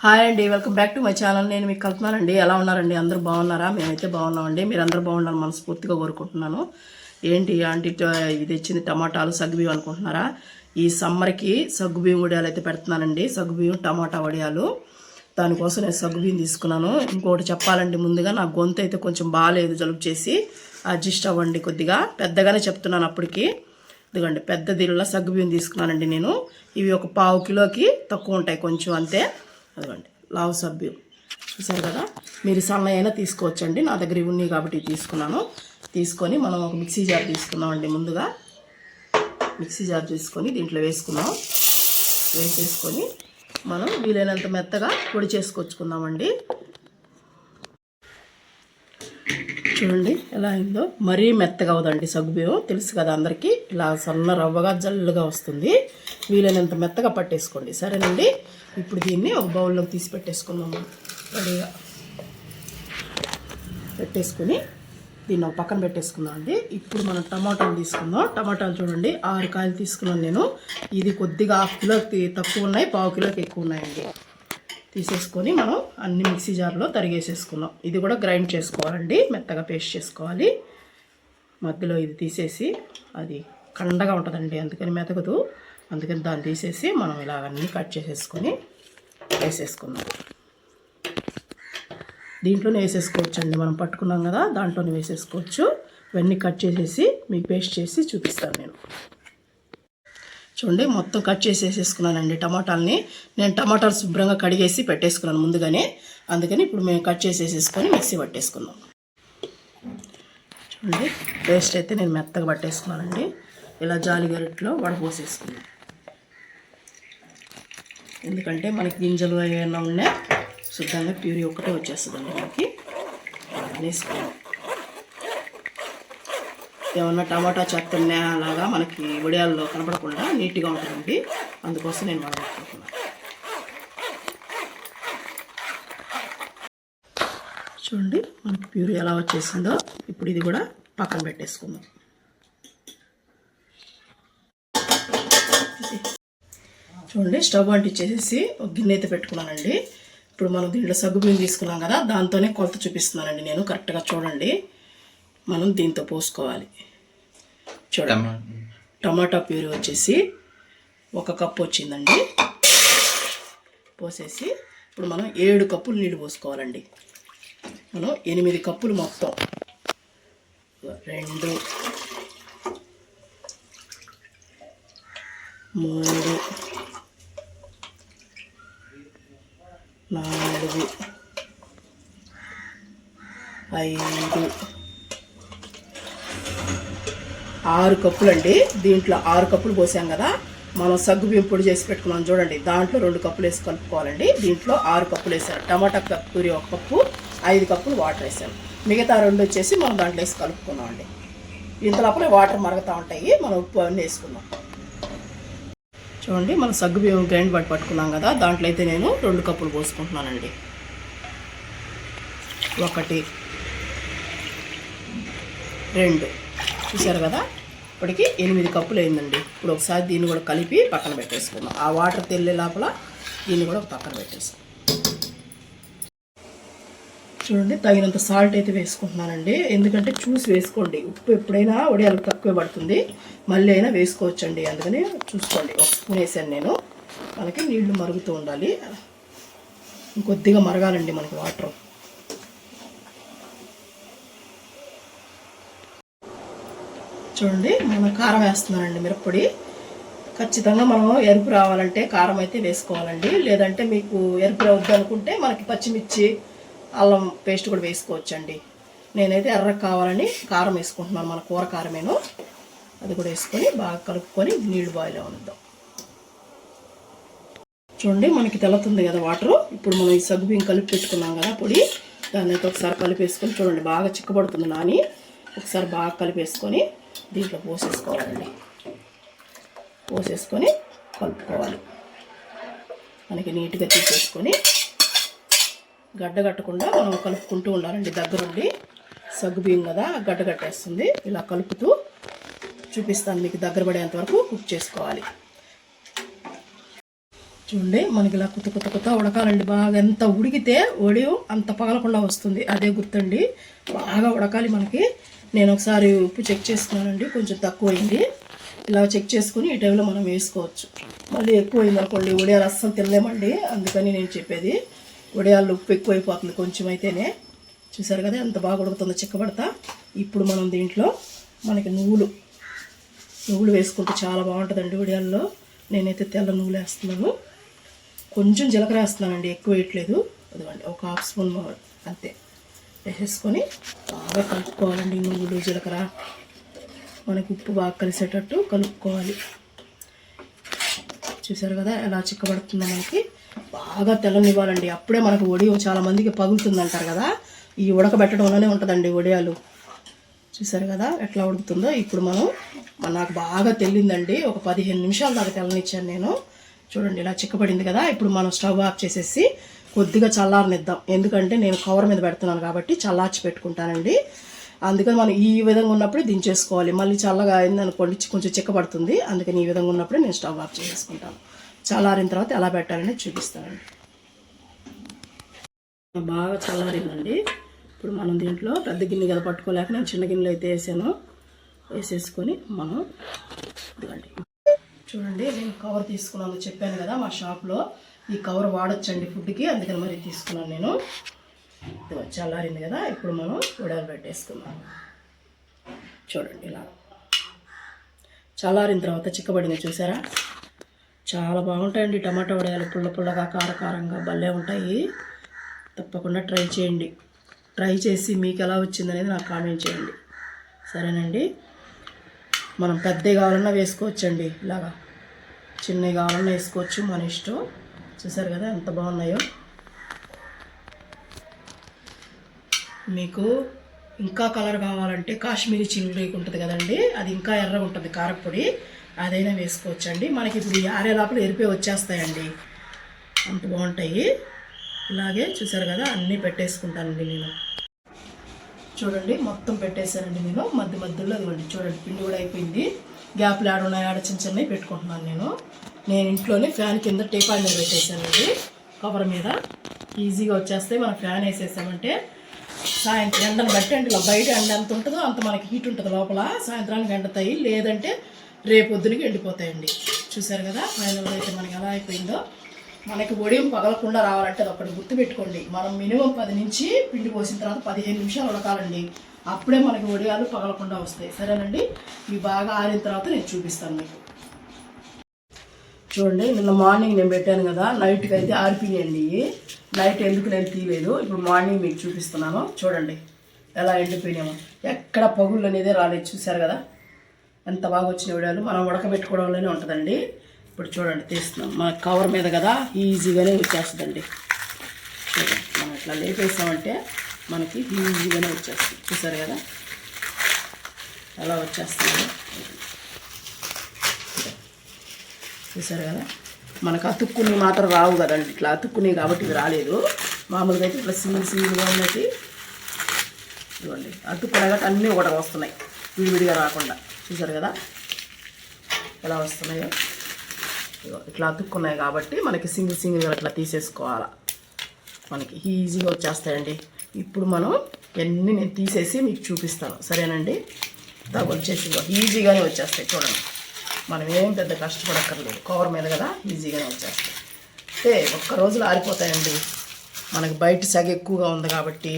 Hi అండి, welcome back to my channel. నేను మీకు కలుపుతున్నానండి. ఎలా ఉన్నారండి? అందరూ బాగున్నారా? మేమైతే బాగున్నామండి. మీరు అందరూ బాగున్నారని మనస్ఫూర్తిగా కోరుకుంటున్నాను. ఏంటి ఆంటీ ఇది ఇచ్చింది టమాటాలు సగ్గుబియ్యం అనుకుంటున్నారా? ఈ సమ్మర్కి సగ్గుబియ్యం వడియాలు అయితే పెడుతున్నానండి. సగ్గుబియ్యం టమాటా వడియాలు. దానికోసం నేను సగ్గుబియ్యం తీసుకున్నాను. ఇంకోటి చెప్పాలండి, ముందుగా నా గొంతు అయితే కొంచెం బాగాలేదు, జలుబు చేసి అడ్జస్ట్ అవ్వండి కొద్దిగా. పెద్దగానే చెప్తున్నాను అప్పటికి. ఇదిగోండి పెద్ద దీనిలో సగ్గుబియ్యం తీసుకున్నానండి నేను. ఇవి ఒక 1/2 కిలోకి తక్కువ ఉంటాయి కొంచెం అంతే. అదిగోండి లావు సబ్బియం చూసారు కదా. మీరు సన్న అయినా తీసుకోవచ్చండి, నా దగ్గర ఇవి ఉన్నాయి కాబట్టి తీసుకున్నాను. తీసుకొని మనం ఒక మిక్సీ జార్ తీసుకున్నామండి. ముందుగా మిక్సీ జార్ తీసుకొని దీంట్లో వేసేసుకొని మనం వీలైనంత మెత్తగా పొడి చేసుకొచ్చుకుందామండి. చూడండి ఎలా అయిందో. మరీ మెత్తగా అవుదండి సగ్గుబియ్యం, తెలుసు కదా అందరికీ. ఇలా సన్న రవ్వగా జల్లుగా వస్తుంది. వీలైనంత మెత్తగా పట్టేసుకోండి, సరేనండి. ఇప్పుడు దీన్ని ఒక బౌల్లోకి తీసి పెట్టేసుకున్నాము. రెడీగా పెట్టేసుకుని దీన్ని ఒక పక్కన పెట్టేసుకుందాం అండి. ఇప్పుడు మనం టమాటాలు తీసుకుందాం. టమాటాలు చూడండి 6 కాయలు తీసుకున్నాను నేను. ఇది కొద్దిగా 1/2 కిలోకి తక్కువ ఉన్నాయి, 1/4 కిలోకి ఎక్కువ ఉన్నాయండి. తీసేసుకొని మనం అన్ని మిక్సీ జార్లో తరిగేసేసుకున్నాం. ఇది కూడా గ్రైండ్ చేసుకోవాలండి, మెత్తగా పేస్ట్ చేసుకోవాలి. మధ్యలో ఇది తీసేసి, అది కండగా ఉంటుందండి, అందుకని మెతకదు. అందుకని దాన్ని తీసేసి మనం ఇలా అన్నీ కట్ చేసేసుకొని వేసేసుకుందాం. దీంట్లోనే వేసేసుకోవచ్చండి, మనం పట్టుకున్నాం కదా దాంట్లోనే వేసేసుకోవచ్చు. ఇవన్నీ కట్ చేసేసి మీకు పేస్ట్ చేసి చూపిస్తాను నేను. చూడండి మొత్తం కట్ చేసేసుకున్నానండి టమాటాలని. నేను టమాటాలు శుభ్రంగా కడిగేసి పెట్టేసుకున్నాను ముందుగానే, అందుకని ఇప్పుడు మేము కట్ చేసేసుకొని మిక్సీ పట్టేసుకుందాం. చూడండి పేస్ట్ అయితే నేను మెత్తగా పట్టేసుకున్నానండి. ఇలా జాలి గరిటెలో వడపోసేసుకున్నాను, ఎందుకంటే మనకి గింజలు ఏమైనా ఉన్నా శుద్ధంగా ప్యూరీ ఒక్కటే వచ్చేస్తుందండి మనకి. వేసుకున్నాం. ఏమన్నా టమాటా చెత్త అలాగా మనకి వడియాల్లో కనపడకుండా నీట్గా ఉంటుందండి, అందుకోసం నేను వడబెట్టుకుంటున్నాను. చూడండి మనకి ప్యూరీ ఎలా వచ్చేసిందో. ఇప్పుడు ఇది కూడా పక్కన పెట్టేసుకుందాం. చూడండి స్టవ్ అంటించేసి ఒక గిన్నె అయితే పెట్టుకున్నానండి. ఇప్పుడు మనం దీంట్లో సగ్గుబియ్యం తీసుకున్నాం కదా, దాంతోనే కొలత చూపిస్తున్నానండి నేను. కరెక్ట్గా చూడండి, మనం దీంతో పోసుకోవాలి. చూడండి టమాటా ప్యూరీ వచ్చేసి 1 కప్పు వచ్చిందండి. పోసేసి ఇప్పుడు మనం 7 కప్పులు నీళ్ళు పోసుకోవాలండి. మనం 8 కప్పులు మొత్తం 2 3 4 5 6 కప్పులు అండి. దీంట్లో 6 కప్పులు పోసాం కదా, మనం సగ్గుబియ్యం పొడి చేసి పెట్టుకున్నాం చూడండి, దాంట్లో 2 కప్పులు వేసి కలుపుకోవాలండి. దీంట్లో 6 కప్పులు వేసాను. టమాటా ప్యూరీ 1 కప్పు, 5 కప్పులు వాటర్ వేసాను. మిగతా 2 వచ్చేసి మనం దాంట్లో వేసి కలుపుకున్నాం అండి. ఇంతలోపలే వాటర్ మరుగుతూ ఉంటాయి, మనం ఉప్పు అన్నీ వేసుకున్నాం. చూడండి మనం సగ్గుబియ్యం గ్రైండ్ పట్టుకున్నాం కదా, దాంట్లో అయితే నేను 2 కప్పులు పోసుకుంటున్నానండి. 1 2 చూసారు కదా. ఇప్పటికి 8 కప్పులు అయిందండి. ఇప్పుడు ఒకసారి దీన్ని కూడా కలిపి పక్కన పెట్టేసుకుందాం. ఆ వాటర్ తెల్లే లోపల దీన్ని కూడా పక్కన పెట్టేసుకుందాం. చూడండి తగినంత సాల్ట్ అయితే వేసుకుంటున్నానండి, ఎందుకంటే చూసి వేసుకోండి. ఉప్పు ఎప్పుడైనా వడియాలకు తక్కువే పడుతుంది, మళ్ళీ అయినా వేసుకోవచ్చండి, అందుకని చూసుకోండి. 1 స్పూన్ వేసాను నేను. మనకి నీళ్లు మరుగుతూ ఉండాలి, ఇంకొద్దిగా మరగాలండి మనకి వాటర్. చూడండి మనం కారం వేస్తున్నానండి, మిరప్పొడి. ఖచ్చితంగా మనం ఎరుపు రావాలంటే కారం అయితే వేసుకోవాలండి, లేదంటే మీకు ఎరుపు రావద్దు అనుకుంటే మనకి పచ్చిమిర్చి అల్లం పేస్ట్ కూడా వేసుకోవచ్చండి. నేనైతే ఎర్ర కావాలని కారం వేసుకుంటున్నాను, మన కూర కారమేను. అది కూడా వేసుకొని బాగా కలుపుకొని నీళ్లు బాయిల్ అవుద్దాం. చూడండి మనకి తెల్లతుంది కదా వాటరు. ఇప్పుడు మనం ఈ సగ్గుబియ్యం కలిపి పెట్టుకున్నాం కదా పొడి, దాన్ని అయితే ఒకసారి కలిపేసుకొని చూడండి బాగా చిక్కబడుతుంది నాని. ఒకసారి బాగా కలిపేసుకొని దీంట్లో పోసేసుకోవాలండి. పోసేసుకొని కలుపుకోవాలి. మనకి నీట్గా తీసేసుకొని గడ్డ కట్టకుండా మనం కలుపుకుంటూ ఉండాలండి దగ్గరుండి. సగ్గుబియ్యం కదా గడ్డ కట్టేస్తుంది. ఇలా కలుపుతూ చూపిస్తాను మీకు, దగ్గర పడేంత వరకు కుక్ చేసుకోవాలి. చూడండి మనకి ఇలా కొత్త ఉడకాలండి. బాగా ఎంత ఉడికితే వడియం అంత పగలకుండా వస్తుంది. అదే గుర్తండి, బాగా ఉడకాలి మనకి. నేను ఒకసారి ఉప్పు చెక్ చేసుకున్నానండి, కొంచెం తక్కువ అయింది. ఇలా చెక్ చేసుకుని ఈ టైంలో మనం వేసుకోవచ్చు. మళ్ళీ ఎక్కువ అయింది అనుకోండి వడియాలు అస్సలు తినలేమండి. అందుకని నేను చెప్పేది, వడియాలు ఉప్పు ఎక్కువ అయిపోతుంది కొంచెం అయితేనే. చూసారు కదా ఎంత బాగా ఉడుకుతుందో చిక్కబడతా. ఇప్పుడు మనం దీంట్లో మనకి నువ్వులు వేసుకుంటే చాలా బాగుంటుందండి వడియాల్లో. నేనైతే తెల్ల నువ్వులు వేస్తున్నాను, కొంచెం జీలకర్ర వేస్తున్నానండి, ఎక్కువ వేయట్లేదు. అదిగోండి ఒక హాఫ్ స్పూన్ అంతే వేసేసుకొని బాగా కలుపుకోవాలండి. నువ్వులు జీలకర్ర మనకి ఉప్పు బాగా కలిసేటట్టు కలుపుకోవాలి. చూసారు కదా ఎలా చిక్కబడుతుందో మనకి. బాగా తెల్లనివ్వాలండి, అప్పుడే మనకు వడియం చాలా మందికి పగులుతుంది అంటారు కదా, ఈ ఉడకబెట్టడంలోనే ఉంటుందండి వడియాలు. చూసారు కదా ఎట్లా ఉడుకుతుందో. ఇప్పుడు నాకు బాగా తెల్లిందండి, ఒక 15 నిమిషాల దాకా తెల్లనిచ్చాను నేను. చూడండి ఇలా చిక్కబడింది కదా. ఇప్పుడు మనం స్టవ్ ఆఫ్ చేసేసి కొద్దిగా చల్లారనిద్దాం. ఎందుకంటే నేను కవర్ మీద పెడుతున్నాను కాబట్టి చల్లార్చి పెట్టుకుంటానండి. అందుకని మనం ఈ విధంగా ఉన్నప్పుడే దించేసుకోవాలి. మళ్ళీ చల్లగా అయిందనుకోండి కొంచెం చిక్కబడుతుంది. అందుకని ఈ విధంగా ఉన్నప్పుడే నేను స్టవ్ ఆఫ్ చేసుకుంటాను. చల్లారిన తర్వాత ఎలా పెట్టాలని చూపిస్తానండి. బాగా చల్లారిందండి. ఇప్పుడు మనం దీంట్లో పెద్ద గిన్నె కదా పట్టుకోలేక నేను చిన్న గిన్నెలో అయితే వేసేసుకొని మనం ఇదిగండి. చూడండి నేను కవర్ తీసుకున్నాను చెప్పాను కదా, మా షాప్లో ఈ కవర్ వాడొచ్చండి ఫుడ్కి, అందుకని మరి తీసుకున్నాను నేను. చల్లారింది కదా. ఇప్పుడు మనం వడియాలు పెట్టేసుకుందాం. చూడండి ఇలా చల్లారిన తర్వాత చిక్కబడింది చూసారా, చాలా బాగుంటాయండి టమాటా వడియాలు. పుల్లగా కారంగా భలే ఉంటాయి. తప్పకుండా ట్రై చేయండి. ట్రై చేసి మీకు ఎలా వచ్చిందనేది నాకు కామెంట్ చేయండి, సరేనండి. మనం పెద్దవి కావాలన్నా వేసుకోవచ్చండి, ఇలాగా చిన్నవి కావాలన్నా వేసుకోవచ్చు, మన ఇష్టం. చూసారు కదా ఎంత బాగున్నాయో. మీకు ఇంకా కలర్ కావాలంటే కాశ్మీరీ చిల్లీ ఉంటుంది కదండి, అది ఇంకా ఎర్రగా ఉంటుంది కారపొడి, అదైనా వేసుకోవచ్చండి. మనకి ఇప్పుడు ఆరే లోపల ఎరిపే వచ్చేస్తాయండి, అంత బాగుంటాయి. ఇలాగే చూసారు కదా అన్నీ పెట్టేసుకుంటానండి నేను. చూడండి మొత్తం పెట్టేశానండి నేను. మధ్యలో ఇవ్వండి చూడండి పిండి కూడా అయిపోయింది. గ్యాప్లు ఆడ చిన్నవి పెట్టుకుంటున్నాను నేను ఇంట్లోనే ఫ్యాన్ కింద టేపాయి మీద పెట్టేశానండి, కవర్ మీద. ఈజీగా వచ్చేస్తాయి. మనం ఫ్యాన్ వేసేసామంటే సాయంత్రం ఎండను బట్టి అంటే బయట ఎండ ఎంత ఉంటుందో అంత మనకి హీట్ ఉంటుంది లోపల, సాయంత్రానికి ఎండుతాయి. లేదంటే రేపొద్దునికి ఎండిపోతాయండి. చూసారు కదా ఫైనల్గా అయితే మనకి ఎలా అయిపోయిందో. మనకి వడియం పగలకుండా రావాలంటే అది ఒకటి గుర్తుపెట్టుకోండి, మనం మినిమం 10 నుంచి పిండి పోసిన తర్వాత 15 నిమిషాలు ఉడకాలండి. అప్పుడే మనకి వడియాలు పగలకుండా వస్తాయి, సరేనండి. ఇవి బాగా ఆరిన తర్వాత నేను చూపిస్తాను మీకు. చూడండి నిన్న మార్నింగ్ నేను పెట్టాను కదా, నైట్కి అయితే ఆరిపోయాయండి. నైట్ ఎందుకు నేను తీయలేదు, ఇప్పుడు మార్నింగ్ మీకు చూపిస్తున్నాను. చూడండి ఎలా ఎండిపోయినామో, ఎక్కడ పగుళ్ళు అనేది రాలేదు. చూసారు కదా ఎంత బాగా వచ్చిన వడియాలు. మనం ఉడకబెట్టుకోవడంలోనే ఉంటుందండి. ఇప్పుడు చూడండి తీస్తున్నాం, మన కవర్ మీద కదా ఈజీగానే వచ్చేస్తుందండి. చూడండి మనం ఇట్లా లేపేసామంటే మనకి ఈజీగానే వచ్చేస్తుంది. చూసారు కదా ఎలా వచ్చేస్తుంది. చూసారు కదా మనకు అతుక్కుని మాత్రం రావు కదండి, ఇట్లా అతుక్కుని కాబట్టి ఇవి రాలేదు. మామూలుగా అయితే ఇట్లా సింగిల్గా ఉన్నది. ఇవ్వండి అతుక్కునే కాబట్టి అన్నీ ఒకటి వస్తున్నాయి, విడివిడిగా రాకుండా. చూసారు కదా ఎలా వస్తున్నాయో. ఇట్లా అతుక్కున్నాయి కాబట్టి మనకి సింగిల్గా ఇట్లా తీసేసుకోవాలా, మనకి ఈజీగా వచ్చేస్తాయండి. ఇప్పుడు మనం ఇవన్నీ నేను తీసేసి మీకు చూపిస్తాను, సరేనండి. వచ్చేసి ఈజీగానే వచ్చేస్తాయి. చూడండి మనం ఏం పెద్ద కష్టపడక్కర్లేదు, కవర్ మీద కదా ఈజీగానే వచ్చేస్తాయి. అంటే ఒక్క రోజులో ఆరిపోతాయండి. మనకి బయట సగ ఎక్కువగా ఉంది కాబట్టి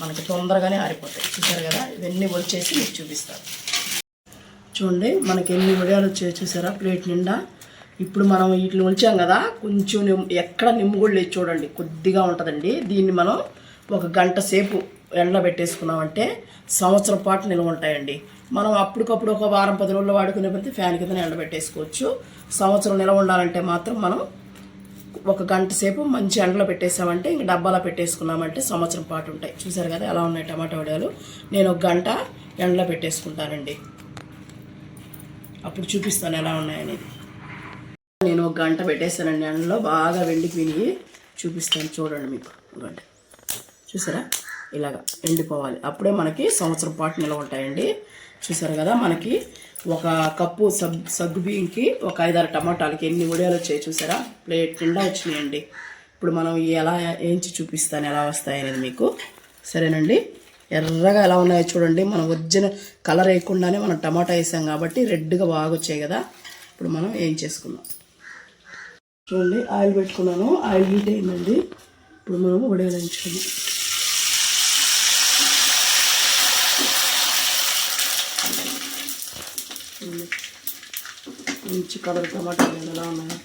మనకి తొందరగానే ఆరిపోతాయి. చూసారు కదా ఇవన్నీ వచ్చేసి మీకు చూపిస్తాను. చూడండి మనకి ఎన్ని వడియాలు వచ్చాయో చూసారా ప్లేట్ నిండా. ఇప్పుడు మనం వీటిని ఉంచాం కదా, కొంచెం ఎక్కడ నిమ్ము కూడా లేదు చూడండి, కొద్దిగా ఉంటుందండి. దీన్ని మనం 1 గంట సేపు ఎండలో పెట్టేసుకున్నామంటే సంవత్సరం పాటు నిల్వ ఉంటాయండి. మనం అప్పటికప్పుడు ఒక వారం 10 రోజులు వాడుకునే ప్రతి ఫ్యాన్ కింద ఎండబెట్టేసుకోవచ్చు. సంవత్సరం నిల్వ ఉండాలంటే మాత్రం మనం 1 గంట సేపు మంచి ఎండలో పెట్టేసామంటే ఇంక డబ్బాలో పెట్టేసుకున్నామంటే సంవత్సరం పాటు ఉంటాయి. చూసారు కదా ఎలా ఉన్నాయి టమాటా వడియాలు. నేను 1 గంట ఎండలో పెట్టేసుకుంటానండి, అప్పుడు చూపిస్తాను ఎలా ఉన్నాయనేది. నేను 1 గంట పెట్టేస్తానండి ఎండలో, బాగా వెండికి వినిగి చూపిస్తాను. చూడండి మీకు ఇవ్వండి చూసారా ఇలాగా ఎండిపోవాలి, అప్పుడే మనకి సంవత్సరం పాటు నిల్వ ఉంటాయండి. చూసారు కదా మనకి ఒక కప్పు సగ్గు బియ్యంకి ఒక 5-6 టమాటాలకి ఎన్ని ఉడియాలు వచ్చాయి చూసారా, ప్లేట్ నిండా వచ్చినాయండి. ఇప్పుడు మనం ఎలా వేయించి చూపిస్తాను ఎలా వస్తాయనేది మీకు, సరేనండి. ఎర్రగా ఎలా ఉన్నాయో చూడండి. మనం ఒరిజినల్ కలర్ వేయకుండానే మనం టమాటా వేసాం కాబట్టి రెడ్గా బాగా వచ్చాయి కదా. ఇప్పుడు మనం ఏం చేసుకుందాం చూడండి. ఆయిల్ పెట్టుకున్నాను, ఆయిల్ హీట్ అయిందండి. ఇప్పుడు మనం ఉడియాలు వేయించుకుందాం. మంచి కలర్ టమాటాలు ఎలా ఉన్నాయి.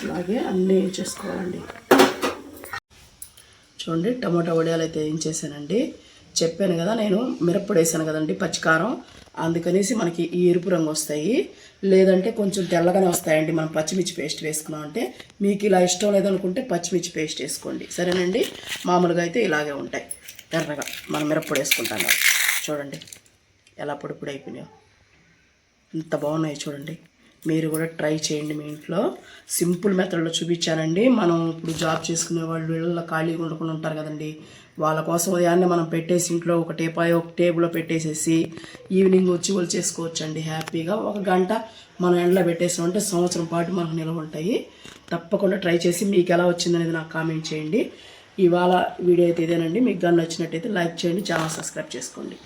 అలాగే అన్నీ వేయించేసుకోవాలండి. చూడండి టమాటా వడియాలు అయితే వేయించేసానండి. చెప్పాను కదా నేను మిరప్పొడి వేసాను కదండి, పచ్చికారం, అందుకనేసి మనకి ఈ ఎరుపు రంగు వస్తాయి. లేదంటే కొంచెం తెల్లగానే వస్తాయండి మనం పచ్చిమిర్చి పేస్ట్ వేసుకున్నామంటే. మీకు ఇలా ఇష్టం లేదనుకుంటే పచ్చిమిర్చి పేస్ట్ వేసుకోండి, సరేనండి. మామూలుగా అయితే ఇలాగే ఉంటాయి ఎర్రగా, మనం మిరప్పొడి వేసుకుంటాం కదా. చూడండి ఎలా పొడి పొడి అయిపోయినాయో, ఇంత బాగున్నాయి చూడండి. మీరు కూడా ట్రై చేయండి మీ ఇంట్లో. సింపుల్ మెథడ్లో చూపించానండి. మనం ఇప్పుడు జాబ్ చేసుకునే వాళ్ళు ఇళ్ళల్లో ఖాళీగా ఉండకుండా ఉంటారు కదండి, వాళ్ళ కోసం ఉదయాన్నే మనం పెట్టేసి ఇంట్లో ఒక టేబుల్లో పెట్టేసేసి ఈవినింగ్ వచ్చి వాళ్ళు చేసుకోవచ్చండి హ్యాపీగా. 1 గంట మనం ఎండలో పెట్టేసామంటే సంవత్సరం పాటు మనకు నిల్వ ఉంటాయి. తప్పకుండా ట్రై చేసి మీకు ఎలా వచ్చిందనేది నాకు కామెంట్ చేయండి. ఇవాళ వీడియో అయితే ఇదేనండి. మీకు కానీ నచ్చినట్టయితే లైక్ చేయండి, ఛానల్ సబ్స్క్రైబ్ చేసుకోండి.